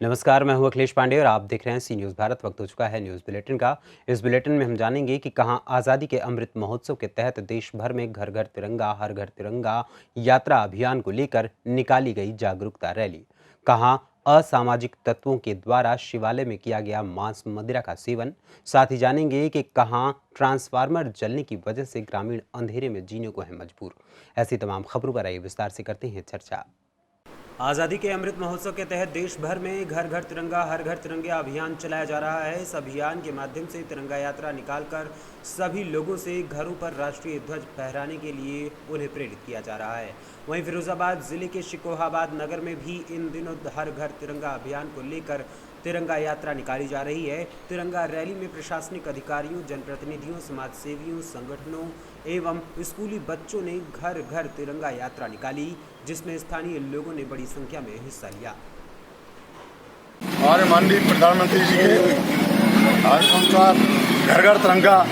नमस्कार, मैं हूं अखिलेश पांडे और आप देख रहे हैं सी न्यूज़ भारत। वक्त हो चुका है न्यूज़ बुलेटिन का। इस बुलेटिन में हम जानेंगे कि कहां आज़ादी के अमृत महोत्सव के तहत देश भर में घर घर तिरंगा हर घर तिरंगा यात्रा अभियान को लेकर निकाली गई जागरूकता रैली, कहां असामाजिक तत्वों के द्वारा शिवालय में किया गया मांस मदिरा का सेवन। साथ ही जानेंगे कि कहां ट्रांसफार्मर जलने की वजह से ग्रामीण अंधेरे में जीने को है मजबूर। ऐसी तमाम खबरों पर आइए विस्तार से करते हैं चर्चा। आज़ादी के अमृत महोत्सव के तहत देश भर में घर घर तिरंगा हर घर तिरंगा अभियान चलाया जा रहा है। इस अभियान के माध्यम से तिरंगा यात्रा निकालकर सभी लोगों से घरों पर राष्ट्रीय ध्वज फहराने के लिए उन्हें प्रेरित किया जा रहा है। वहीं फिरोजाबाद जिले के शिकोहाबाद नगर में भी इन दिनों हर घर तिरंगा अभियान को लेकर तिरंगा यात्रा निकाली जा रही है। तिरंगा रैली में प्रशासनिक अधिकारियों, जनप्रतिनिधियों, समाज सेवियों, संगठनों एवं स्कूली बच्चों ने घर घर तिरंगा यात्रा निकाली, जिसमें स्थानीय लोगों ने बड़ी संख्या में हिस्सा लिया। हमारे माननीय प्रधानमंत्री जी के आदेशानुसार घर घर तिरंगा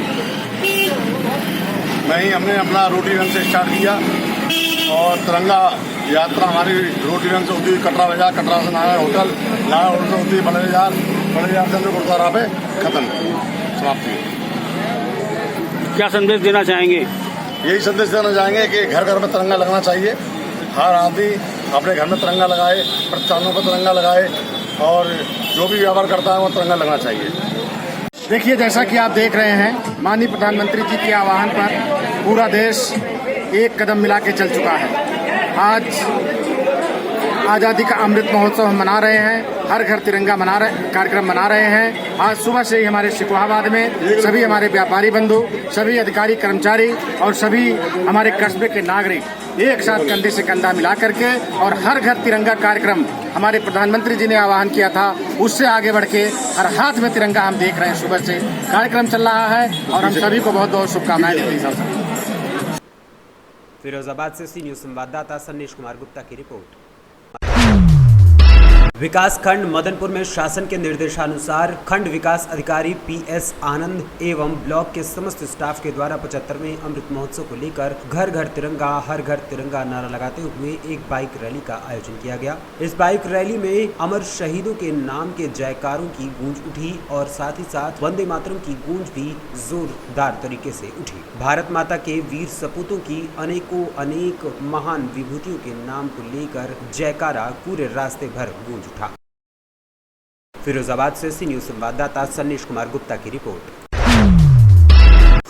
में ही हमने अपना रोटी रंग से स्टार्ट किया और तिरंगा यात्रा हमारी रोटी रंग से होती हुई कटरा बाजार, कटरा से नारायण होटल, नारायण होटल से होती हुई बड़े बाजार से हम गुरुद्वारा पे खत्म समाप्त हुई। क्या संदेश देना चाहेंगे? यही संदेश देना चाहेंगे कि घर घर में तिरंगा लगना चाहिए। हर आदमी अपने घर में तिरंगा लगाए, प्रतिष्ठानों पर तिरंगा लगाए और जो भी व्यवहार करता है वो तिरंगा लगना चाहिए। देखिए, जैसा कि आप देख रहे हैं, माननीय प्रधानमंत्री जी के आह्वान पर पूरा देश एक कदम मिला के चल चुका है। आज आज़ादी का अमृत महोत्सव हम मना रहे हैं, हर घर तिरंगा कार्यक्रम मना रहे हैं। आज सुबह से ही हमारे शिकोहाबाद में सभी हमारे व्यापारी बंधु, सभी अधिकारी कर्मचारी और सभी हमारे कस्बे के नागरिक एक साथ कंधे से कंधा मिला करके और हर घर तिरंगा कार्यक्रम हमारे प्रधानमंत्री जी ने आह्वान किया था, उससे आगे बढ़ के हर हाथ में तिरंगा हम देख रहे हैं। सुबह से कार्यक्रम चल रहा है और हम सभी को बहुत बहुत शुभकामनाएं देते हैं। फिरोजाबाद से सी न्यूज़ संवाददाता सन्नीश कुमार गुप्ता की रिपोर्ट। विकास खंड मदनपुर में शासन के निर्देशानुसार खंड विकास अधिकारी पीएस आनंद एवं ब्लॉक के समस्त स्टाफ के द्वारा 75वें अमृत महोत्सव को लेकर घर घर तिरंगा हर घर तिरंगा नारा लगाते हुए एक बाइक रैली का आयोजन किया गया। इस बाइक रैली में अमर शहीदों के नाम के जयकारों की गूंज उठी और साथ ही साथ वंदे मातरम की गूंज भी जोरदार तरीके से उठी। भारत माता के वीर सपूतों की अनेक महान विभूतियों के नाम को लेकर जयकारा पूरे रास्ते भर गूंज उठा। फिरोजाबाद से सी न्यूज़ संवाददाता सन्नीश कुमार गुप्ता की रिपोर्ट।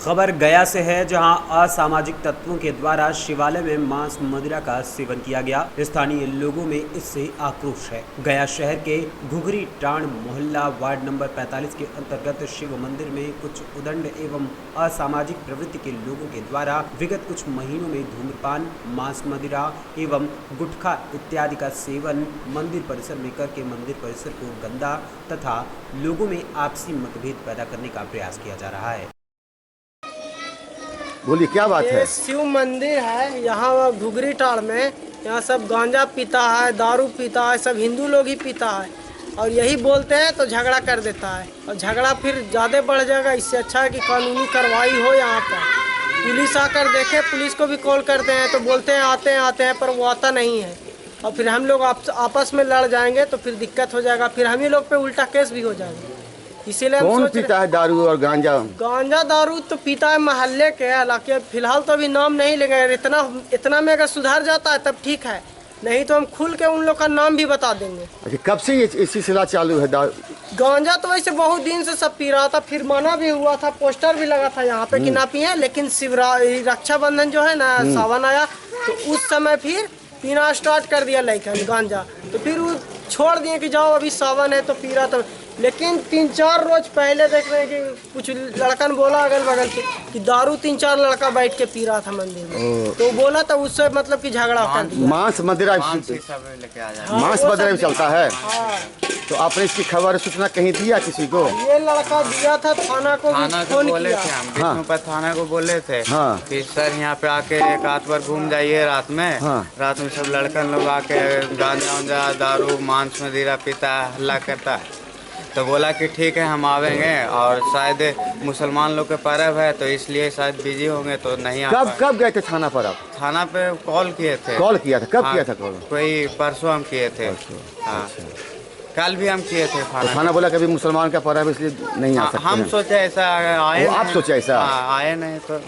खबर गया से है, जहां असामाजिक तत्वों के द्वारा शिवालय में मांस मदिरा का सेवन किया गया। स्थानीय लोगों में इससे आक्रोश है। गया शहर के घुघरी टाण मोहल्ला वार्ड नंबर 45 के अंतर्गत शिव मंदिर में कुछ उदंड एवं असामाजिक प्रवृत्ति के लोगों के द्वारा विगत कुछ महीनों में धूम्रपान, मांस मदिरा एवं गुटखा इत्यादि का सेवन मंदिर परिसर में करके मंदिर परिसर को गंदा तथा लोगों में आपसी मतभेद पैदा करने का प्रयास किया जा रहा है। बोलिए, क्या बात है? शिव मंदिर है यहाँ घुघरी टाड़ में। यहाँ सब गांजा पीता है, दारू पीता है, सब हिंदू लोग ही पीता है और यही बोलते हैं तो झगड़ा कर देता है और झगड़ा फिर ज़्यादा बढ़ जाएगा। इससे अच्छा है कि कानूनी कार्रवाई हो। यहाँ पर पुलिस आकर देखे, पुलिस को भी कॉल करते हैं तो बोलते हैं आते हैं पर वो आता नहीं है और फिर हम लोग आपस में लड़ जाएंगे तो फिर दिक्कत हो जाएगा, फिर हम ही लोग पे उल्टा केस भी हो जाएगा। इसीलिए कौन पीता है दारू और गांजा? गांजा दारू तो पीता है महल्ले के, हालांकि फिलहाल तो अभी नाम नहीं लेंगे। इतना में अगर सुधार जाता है तब ठीक है, नहीं तो हम खुल के उन लोग का नाम भी बता देंगे। अच्छा, कब से ये सिलसिला चालू है? गांजा तो वैसे बहुत दिन से सब पी रहा था, फिर मना भी हुआ था, पोस्टर भी लगा था यहाँ पे कि ना पिए, लेकिन रक्षाबंधन जो है ना, सावन आया तो उस समय फिर पीना स्टार्ट कर दिया लड़कन गांजा, तो फिर वो छोड़ दिए कि जाओ अभी सावन है तो पी रहा था। लेकिन 3-4 रोज पहले देख रहे हैं कि कुछ लड़कन बोला अगल बगल के कि दारू 3-4 लड़का बैठ के पी रहा था मंदिर में, तो बोला था उससे मतलब कि झगड़ा कर दिया। मांस मदिरा भी चलता है। तो आपने इसकी खबर सूचना कहीं दिया किसी को? ये लड़का दिया था थाना को, बोले थे हम विष्णुपद थाना को बोले थे कि सर यहाँ पे आके एक आध बार घूम जाइए रात में। रात में सब लड़कन लोग आके गांजा दारू मांस मदिरा पीता है, हल्ला करता है। तो बोला कि ठीक है हम आवेंगे और शायद मुसलमान लोग के पर्व है तो इसलिए शायद बिजी होंगे तो नहीं आ पाए। कब गए थे थाना पर आप? थाना पे कॉल किए थे। कॉल किया था? कब किया था कॉल? कोई परसों हम किए थे। हाँ। कल भी हम किए थे तो थाना। थाना बोला कभी मुसलमान का पर्व है इसलिए नहीं आ सकते हम हैं। सोचे ऐसा आए वो आप नहीं। सोचे ऐसा? हाँ, आए नहीं तो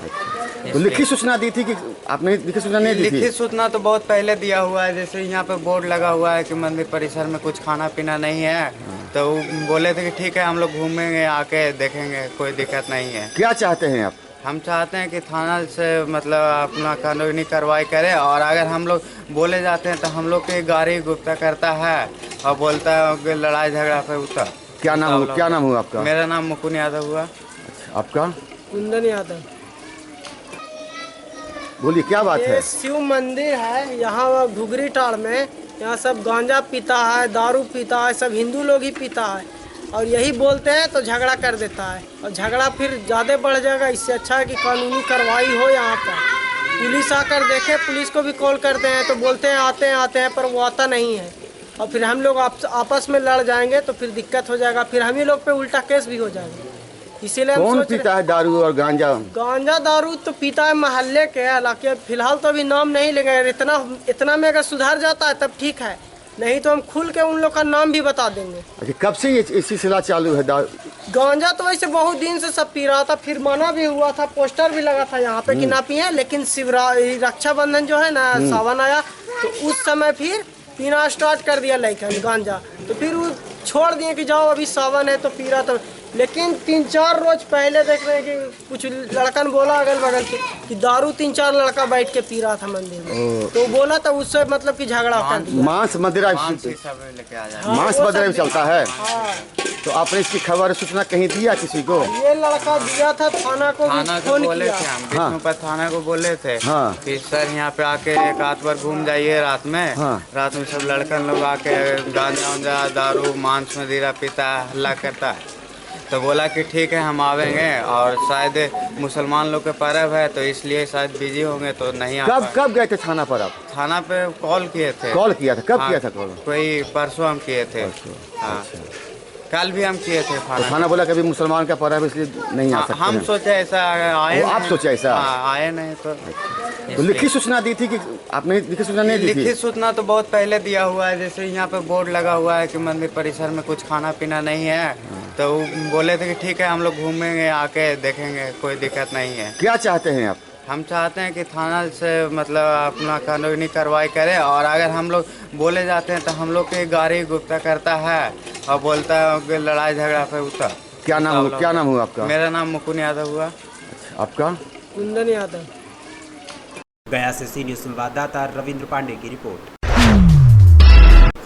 तो लिखित सूचना दी थी कि आपने लिखित सूचना नहीं दी थी? लिखित सूचना तो बहुत पहले दिया हुआ है। जैसे यहाँ पे बोर्ड लगा हुआ है कि मंदिर परिसर में कुछ खाना पीना नहीं है, तो वो बोले थे कि ठीक है हम लोग घूमेंगे, आके देखेंगे, कोई दिक्कत नहीं है। क्या चाहते हैं आप? हम चाहते हैं कि थाना से मतलब अपना कानूनी कार्रवाई करे, और अगर हम लोग बोले जाते हैं तो हम लोग की गाड़ी गुप्ता करता है और बोलता है कि लड़ाई झगड़ा पे उतर। क्या नाम हुआ आपका? मेरा नाम मुकुंद यादव हुआ। आपका? कुंदन यादव। बोलिए क्या बात है? ये शिव मंदिर है यहाँ घुघरी टाड़ में। यहाँ सब गांजा पीता है, दारू पीता है, सब हिंदू लोग ही पीता है, और यही बोलते हैं तो झगड़ा कर देता है, और झगड़ा फिर ज़्यादा बढ़ जाएगा। इससे अच्छा है कि कानूनी कार्रवाई हो यहाँ पर। पुलिस आकर देखे, पुलिस को भी कॉल करते हैं तो बोलते हैं आते हैं, पर वो आता नहीं है, और फिर हम लोग आपस में लड़ जाएंगे तो फिर दिक्कत हो जाएगा, फिर हम ही लोग पे उल्टा केस भी हो जाएगा। इसीलिए हम कौन सोच रहे पीता है दारू और गांजा? गांजा दारू तो पीता है मोहल्ले के, हालांकि फिलहाल तो अभी नाम नहीं लेंगे। इतना में अगर सुधार जाता है तब ठीक है, नहीं तो हम खुल के उन लोग का नाम भी बता देंगे। अच्छा, कब से ये सिलसिला चालू है? गांजा तो वैसे बहुत दिन से सब पी रहा था, फिर मना भी हुआ था, पोस्टर भी लगा था यहाँ पे कि ना पिए, लेकिन रक्षाबंधन जो है ना, सावन आया तो उस समय फिर पीना स्टार्ट कर दिया लड़कन गांजा, तो फिर वो छोड़ दिए कि जाओ अभी सावन है तो पी रहा था। लेकिन 3-4 रोज पहले देख रहे हैं कि कुछ लड़कन बोला अगल बगल के कि दारू 3-4 लड़का बैठ के पी रहा था मंदिर में, तो बोला तो उससे मतलब कि झगड़ा कर दिया। मांस मदिरा लेके आ जाए। मांस मदिरा भी चलता है? हाँ, तो आपने इसकी खबर सूचना कहीं दिया किसी को? ये लड़का दिया था थाना को भी थाना को फोन बोले किया। थे हम, विष्णुपद थाना को बोले थे हाँ। कि सर यहाँ पे आके एक आध बार घूम जाइए रात में। हाँ। रात में सब लड़कन लोग आके गांजा वांजा दारू मांस मदिरा पीता है, हल्ला करता है, तो बोला कि ठीक है हम आवेंगे, और शायद मुसलमान लोग के पर्व है तो इसलिए शायद बिजी होंगे तो नहीं आ पाए। कब गए थे थाना पर आप? थाना पे कॉल किए थे। कॉल किया था? कब हाँ, किया था कॉल? कोई परसों हम किए थे। हाँ, कल भी हम किए थे तो थाना बोला कभी मुसलमान का पर्व है इसलिए नहीं आ सकते हम हैं। सोचे ऐसा आए वो आप नहीं। सोचे ऐसा? हाँ, आए नहीं तो तो लिखित सूचना दी थी कि आपने लिखित सूचना नहीं दी थी? लिखित सूचना तो बहुत पहले दिया हुआ है। जैसे यहाँ पे बोर्ड लगा हुआ है कि मंदिर परिसर में कुछ खाना पीना नहीं है, तो वो बोले थे कि ठीक है हम लोग घूमेंगे, आके देखेंगे, कोई दिक्कत नहीं है। क्या चाहते हैं आप? हम चाहते हैं कि थाना से मतलब अपना कानूनी कार्रवाई करे, और अगर हम लोग बोले जाते हैं तो हम लोग की गाड़ी गुप्ता करता है और बोलता है कि लड़ाई झगड़ा पे उतर। क्या नाम हुआ आपका? मेरा नाम मुकुंद यादव हुआ। आपका? कुंदन यादव। गया से सी न्यूज़ संवाददाता रविंद्र पांडे की रिपोर्ट।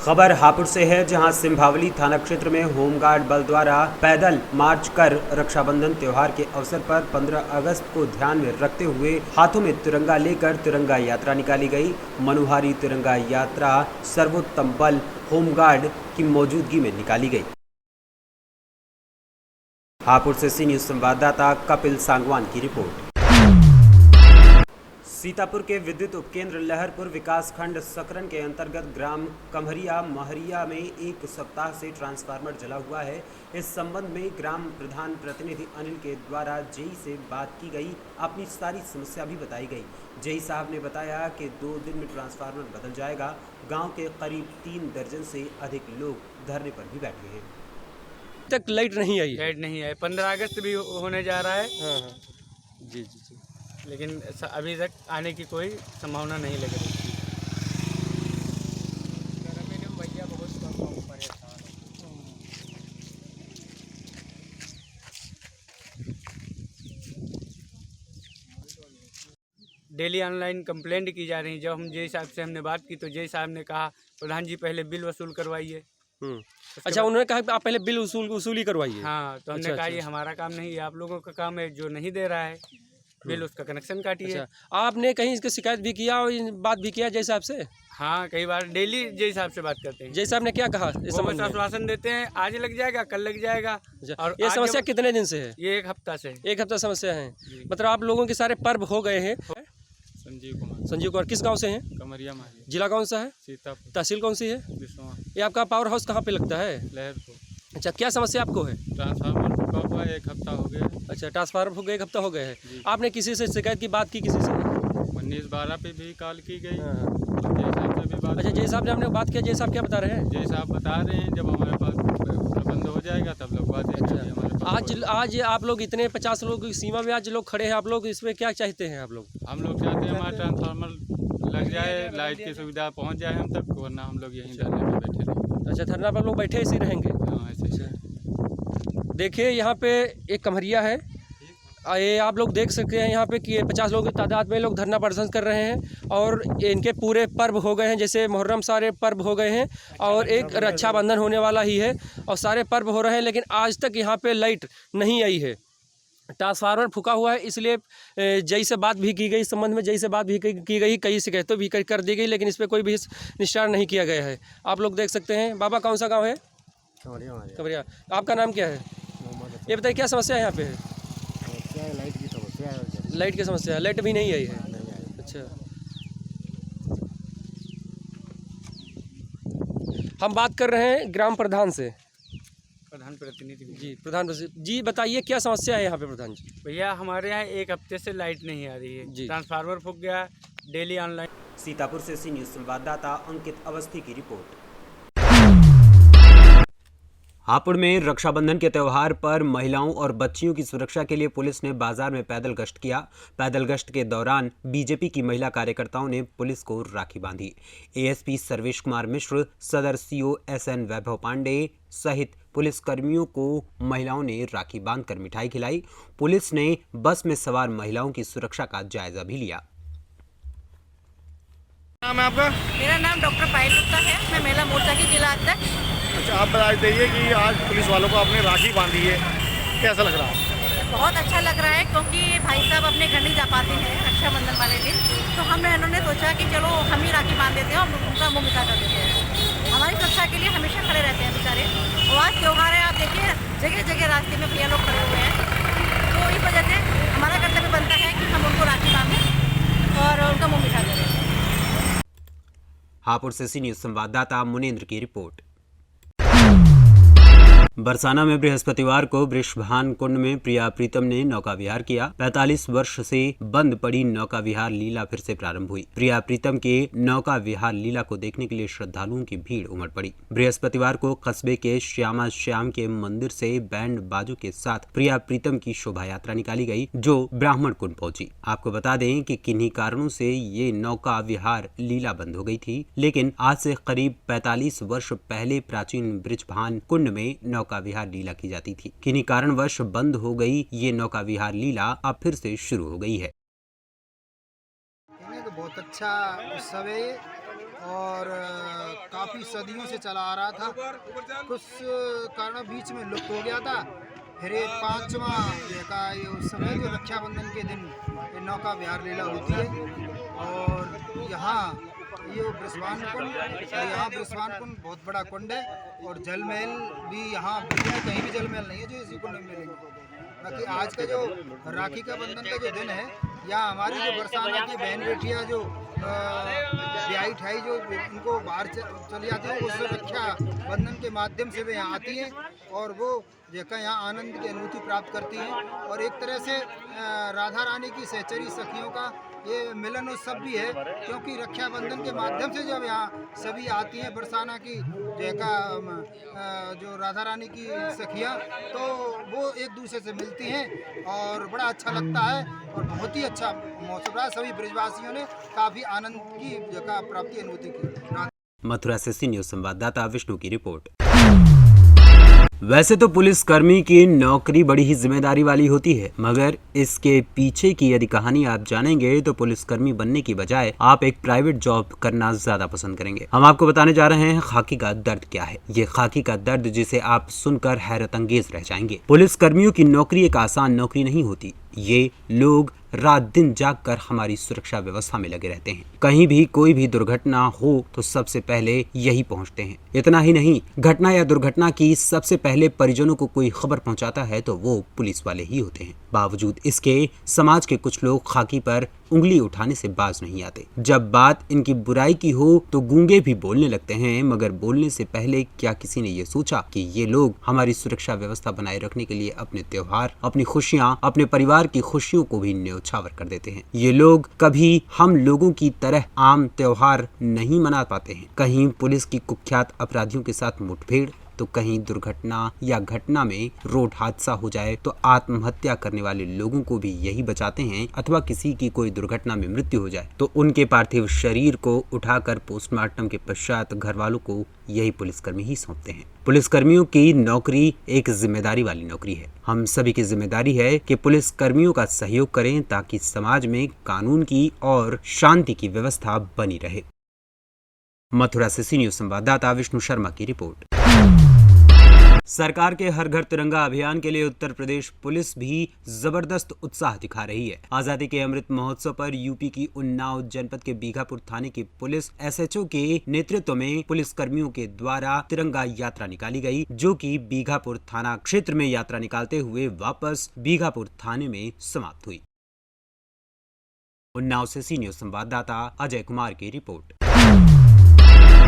खबर हापुड़ से है, जहां सिंभावली थाना क्षेत्र में होमगार्ड बल द्वारा पैदल मार्च कर रक्षाबंधन त्योहार के अवसर पर 15 अगस्त को ध्यान में रखते हुए हाथों में तिरंगा लेकर तिरंगा यात्रा निकाली गई। मनोहारी तिरंगा यात्रा सर्वोत्तम बल होमगार्ड की मौजूदगी में निकाली गई। हापुड़ से सी न्यूज़ संवाददाता कपिल सांगवान की रिपोर्ट। सीतापुर के विद्युत उपकेंद्र लहरपुर विकास खंड सकरन के अंतर्गत ग्राम कमहरिया महरिया में एक सप्ताह से ट्रांसफार्मर जला हुआ है। इस संबंध में ग्राम प्रधान प्रतिनिधि अनिल के द्वारा जेई से बात की गई, अपनी सारी समस्या भी बताई गई। जेई साहब ने बताया कि 2 दिन में ट्रांसफार्मर बदल जाएगा। गांव के करीब 3 दर्जन से अधिक लोग धरने पर भी बैठे हैं। तक लाइट नहीं आई है। लाइट नहीं है। 15 अगस्त भी होने जा रहा है। जी जी जी। लेकिन अभी तक आने की कोई संभावना नहीं लग रही। डेली ऑनलाइन कंप्लेंट की जा रही है। जब हम जय साहब से हमने बात की तो जय साहब ने कहा प्रधान जी पहले बिल वसूल करवाइए। अच्छा, उन्होंने कहा कि आप पहले बिल वसूली करवाइए। हाँ, तो हमने कहा ये हमारा काम नहीं है, आप लोगों का काम है। जो नहीं दे रहा है बिल उसका कनेक्शन काटिए। अच्छा, आपने कहीं इसकी शिकायत भी किया और बात भी किया जय साहब से? हाँ, कई बार डेली जय साहब से बात करते हैं। जय साहब ने क्या कहा इस वो संबंध बस में? आश्वासन देते हैं आज लग जाएगा, कल लग जाएगा। अच्छा, और ये आज समस्या जब- कितने दिन से है? ये 1 हफ्ता से। 1 हफ्ता समस्या है। मतलब आप लोगों के सारे पर्व हो गए हैं। संजीव कुमार किस गांव से हैं? कमरिया माही, जिला कौन सा है? सीतापुर, तहसील कौन सी है? बिस्वा, ये आपका पावर हाउस कहाँ पे लगता है? लहरपुर। अच्छा, क्या समस्या आपको है? ट्रांसफार्मर फूका हुआ है, 1 हफ्ता हो गया। अच्छा, ट्रांसफार्मर हो गए 1 हफ्ता हो गए हैं। आपने किसी से शिकायत की बात की किसी से? 19-12 पे भी कॉल की गई और जय साहब से भी बात। अच्छा, जय साहब ने आपने बात किया, जय साहब क्या बता रहे हैं? जय साहब बता रहे हैं जब हमारे पास बंद हो जाएगा तब लोग बात हमारे पास। आज आप लोग इतने 50 लोगों की सीमा में आज लोग खड़े हैं, आप लोग इसमें क्या चाहते हैं? आप लोग हम लोग चाहते हैं हमारा ट्रांसफार्मर लग जाए, लाइट की सुविधा पहुंच जाए हम तक, वरना हम लोग यहीं धरने पे बैठे रहेंगे। अच्छा, धरना पर लोग बैठे ऐसे ही रहेंगे? हाँ, ऐसे ही। देखिए यहाँ पे एक कमरिया है, ये आप लोग देख सकते हैं यहाँ पे कि 50 लोगों की तादाद में लोग धरना प्रदर्शन कर रहे हैं और इनके पूरे पर्व हो गए हैं, जैसे मुहर्रम सारे पर्व हो गए हैं और एक रक्षाबंधन होने वाला ही है और सारे पर्व हो रहे हैं, लेकिन आज तक यहाँ पे लाइट नहीं आई है। ट्रांसफार्मर फूका हुआ है, इसलिए जय से बात भी की गई, इस संबंध में जय से बात भी की गई, कई शिकायतों भी कर दी गई, लेकिन इस पर कोई भी निस्तारण नहीं किया गया है। आप लोग देख सकते हैं। बाबा कौन सा गाँव है? कमरिया। आपका नाम क्या है? ये बताइए क्या समस्या है यहाँ पे? लाइट की समस्या है। लाइट की समस्या है, लाइट भी नहीं आई है। अच्छा, हम बात कर रहे हैं ग्राम प्रधान से। प्रधान प्रतिनिधि जी, प्रधान जी बताइए क्या समस्या है यहाँ पे? प्रधान जी भैया, हमारे यहाँ एक हफ्ते से लाइट नहीं आ रही है जी। ट्रांसफार्मर फूक गया, डेली ऑनलाइन। सीतापुर से सी न्यूज़ संवाददाता अंकित अवस्थी की रिपोर्ट। हापुड़ में रक्षाबंधन के त्यौहार पर महिलाओं और बच्चियों की सुरक्षा के लिए पुलिस ने बाजार में पैदल गश्त किया। पैदल गश्त के दौरान बीजेपी की महिला कार्यकर्ताओं ने पुलिस को राखी बांधी। एएसपी सर्वेश कुमार मिश्र, सदर सीओ एसएन वैभव पांडे सहित पुलिस कर्मियों को महिलाओं ने राखी बांधकर मिठाई खिलाई। पुलिस ने बस में सवार महिलाओं की सुरक्षा का जायजा भी लिया। नाम है आपका? मेरा नाम डॉक्टर पायल गुप्ता है, मैं महिला मोर्चा की जिला अध्यक्ष। अच्छा, आप बताइए कि आज पुलिस वालों को आपने राखी बांधी है, कैसा लग रहा है? बहुत अच्छा लग रहा है, क्योंकि भाई साहब अपने घर नहीं जा पाते हैं रक्षाबंधन वाले दिन, तो इन्होंने सोचा कि चलो हम ही राखी बांध देते हैं और उनका मुँह मिठा कर देते हैं। हमारी सुरक्षा के लिए हमेशा खड़े रहते हैं बेचारे। और आज त्यौहार है, आप देखिए जगह जगह रास्ते में भैया लोग खड़े हुए हैं, तो इस वजह से हमारा कर्तव्य बनता है कि हम उनको राखी बांधें और उनका मुँह मिठा करें। हापुड़ से सी न्यूज़ संवाददाता मुनेंद्र की रिपोर्ट। बरसाना में बृहस्पतिवार को वृषभान कुंड में प्रिया प्रीतम ने नौका विहार किया। 45 वर्ष से बंद पड़ी नौका विहार लीला फिर से प्रारंभ हुई। प्रिया प्रीतम के नौका विहार लीला को देखने के लिए श्रद्धालुओं की भीड़ उमड़ पड़ी। बृहस्पतिवार को कस्बे के श्यामा श्याम के मंदिर से बैंड बाजों के साथ प्रिया प्रीतम की शोभा यात्रा निकाली गई, जो ब्राह्मण कुंड पहुंची। आपको बता दें कि किन्हीं कारणों से ये नौका विहार लीला बंद हो गई थी, लेकिन आज से करीब 45 वर्ष पहले प्राचीन बृषभान कुंड में नौका विहार लीला की जाती थी। किन्हीं कारणवश बंद हो गई ये नौका विहार लीला अब फिर से शुरू हो गई है। तो बहुत अच्छा उत्सव है और काफी सदियों से चला आ रहा था, कुछ कारण बीच में लुप्त हो गया था। फिर एक 5वां का ये उत्सव है जो रक्षाबंधन के दिन ये नौका विहार लीला होती है। और यहाँ ये बृषभान कुंड, यहाँ बृषभान कुंड बहुत बड़ा कुंड है और जल महल भी यहाँ कहीं भी जल महल नहीं है जो इसी कुंड में मिलेंगे। बाकी आज का जो राखी का बंधन का जो दिन है, यहाँ हमारी जो बरसाना की बहन बेटियाँ जो ब्याई ठाई जो उनको बाहर चली जाती हैं, उस रक्षा बंधन के माध्यम से वे यहाँ आती हैं और वो जगह यहाँ आनंद की अनुभूति प्राप्त करती हैं। और एक तरह से राधा रानी की सहचरी सखियों का ये मिलन उत्सव भी है, क्योंकि रक्षाबंधन के माध्यम से जब यहाँ सभी आती हैं बरसाना की जगह जो राधा रानी की सखियाँ, तो वो एक दूसरे से मिलती हैं और बड़ा अच्छा लगता है और बहुत ही अच्छा मौसम रहा। सभी ब्रजवासियों ने काफ़ी आनंद की जगह प्राप्ति अनुभूति की। मथुरा से सी न्यूज़ संवाददाता विष्णु की रिपोर्ट। वैसे तो पुलिस कर्मी की नौकरी बड़ी ही जिम्मेदारी वाली होती है, मगर इसके पीछे की यदि कहानी आप जानेंगे तो पुलिसकर्मी बनने की बजाय आप एक प्राइवेट जॉब करना ज्यादा पसंद करेंगे। हम आपको बताने जा रहे हैं खाकी का दर्द क्या है। ये खाकी का दर्द जिसे आप सुनकर हैरत अंगेज रह जाएंगे। पुलिस कर्मियों की नौकरी एक आसान नौकरी नहीं होती। ये लोग रात दिन जाग कर हमारी सुरक्षा व्यवस्था में लगे रहते हैं। कहीं भी कोई भी दुर्घटना हो तो सबसे पहले यही पहुंचते हैं। इतना ही नहीं, घटना या दुर्घटना की सबसे पहले परिजनों को कोई खबर पहुंचाता है तो वो पुलिस वाले ही होते हैं। बावजूद इसके समाज के कुछ लोग खाकी पर उंगली उठाने से बाज नहीं आते। जब बात इनकी बुराई की हो तो गूंगे भी बोलने लगते हैं, मगर बोलने से पहले क्या किसी ने ये सोचा कि ये लोग हमारी सुरक्षा व्यवस्था बनाए रखने के लिए अपने त्योहार, अपनी खुशियां, अपने परिवार की खुशियों को भी न्यौछावर कर देते हैं। ये लोग कभी हम लोगों की तरह आम त्योहार नहीं मना पाते हैं। कहीं पुलिस की कुख्यात अपराधियों के साथ मुठभेड़, तो कहीं दुर्घटना या घटना में रोड हादसा हो जाए तो आत्महत्या करने वाले लोगों को भी यही बचाते हैं, अथवा किसी की कोई दुर्घटना में मृत्यु हो जाए तो उनके पार्थिव शरीर को उठाकर पोस्टमार्टम के पश्चात घर वालों को यही पुलिसकर्मी ही सौंपते हैं। पुलिसकर्मियों की नौकरी एक जिम्मेदारी वाली नौकरी है। हम सभी की जिम्मेदारी है कि पुलिसकर्मियों का सहयोग करें ताकि समाज में कानून की और शांति की व्यवस्था बनी रहे। मथुरा से सी न्यूज संवाददाता विष्णु शर्मा की रिपोर्ट। सरकार के हर घर तिरंगा अभियान के लिए उत्तर प्रदेश पुलिस भी जबरदस्त उत्साह दिखा रही है। आजादी के अमृत महोत्सव पर यूपी की उन्नाव जनपद के बीघापुर थाने की पुलिस एसएचओ के नेतृत्व में पुलिस कर्मियों के द्वारा तिरंगा यात्रा निकाली गई, जो कि बीघापुर थाना क्षेत्र में यात्रा निकालते हुए वापस बीघापुर थाने में समाप्त हुई। उन्नाव से सी न्यूज संवाददाता अजय कुमार की रिपोर्ट।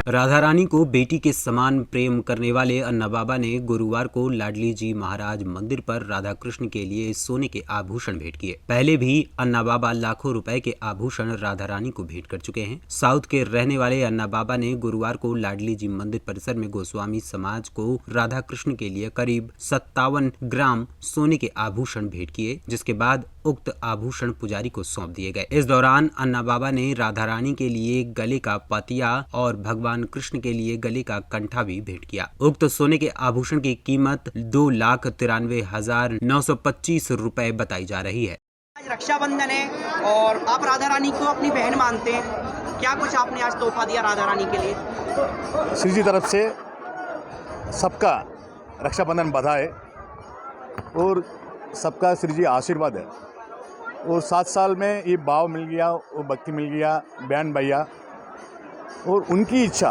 राधा रानी को बेटी के समान प्रेम करने वाले अन्ना बाबा ने गुरुवार को लाडली जी महाराज मंदिर पर राधा कृष्ण के लिए सोने के आभूषण भेंट किए। पहले भी अन्ना बाबा लाखों रुपए के आभूषण राधा रानी को भेंट कर चुके हैं। साउथ के रहने वाले अन्ना बाबा ने गुरुवार को लाडली जी मंदिर परिसर में गोस्वामी समाज को राधा कृष्ण के लिए करीब 57 ग्राम सोने के आभूषण भेंट किए, जिसके बाद उक्त आभूषण पुजारी को सौंप दिए गए। इस दौरान अन्ना बाबा ने राधा रानी के लिए गले का पातिया और भगवान कृष्ण के लिए गले का कंठा भी भेंट किया। उक्त सोने के आभूषण की कीमत 2,93,925 रुपए बताई जा रही है। आज रक्षाबंधन है और आप राधा रानी को अपनी बहन मानते हैं, क्या कुछ आपने आज तोहफा दिया राधा रानी के लिए? श्री जी तरफ से सबका रक्षाबंधन बधाई और सबका श्री जी आशीर्वाद है। और 7 साल में ये भाव मिल गया, वो भक्ति मिल गया, बहन भैया, और उनकी इच्छा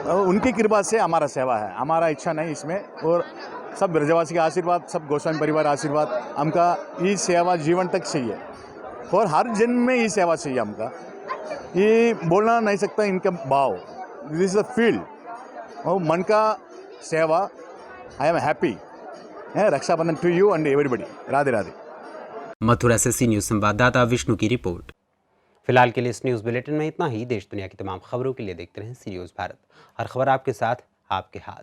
और उनकी कृपा से हमारा सेवा है, हमारा इच्छा नहीं इसमें। और सब ब्रजवासी का आशीर्वाद, सब गोस्वामी परिवार आशीर्वाद, हमका ये सेवा जीवन तक चाहिए और हर जन्म में ये सेवा चाहिए। हमका ये बोलना नहीं सकता इनका भाव, दिस इज द फील्ड और मन का सेवा। I am happy. Rakshabandhan to you and everybody. Radhe Radhe. Mathura से सी न्यूज संवाददाता विष्णु की रिपोर्ट। फिलहाल के लिए इस न्यूज बुलेटिन में इतना ही। देश दुनिया की तमाम खबरों के लिए देखते रहें सी न्यूज भारत। हर खबर आपके साथ, आपके हाथ।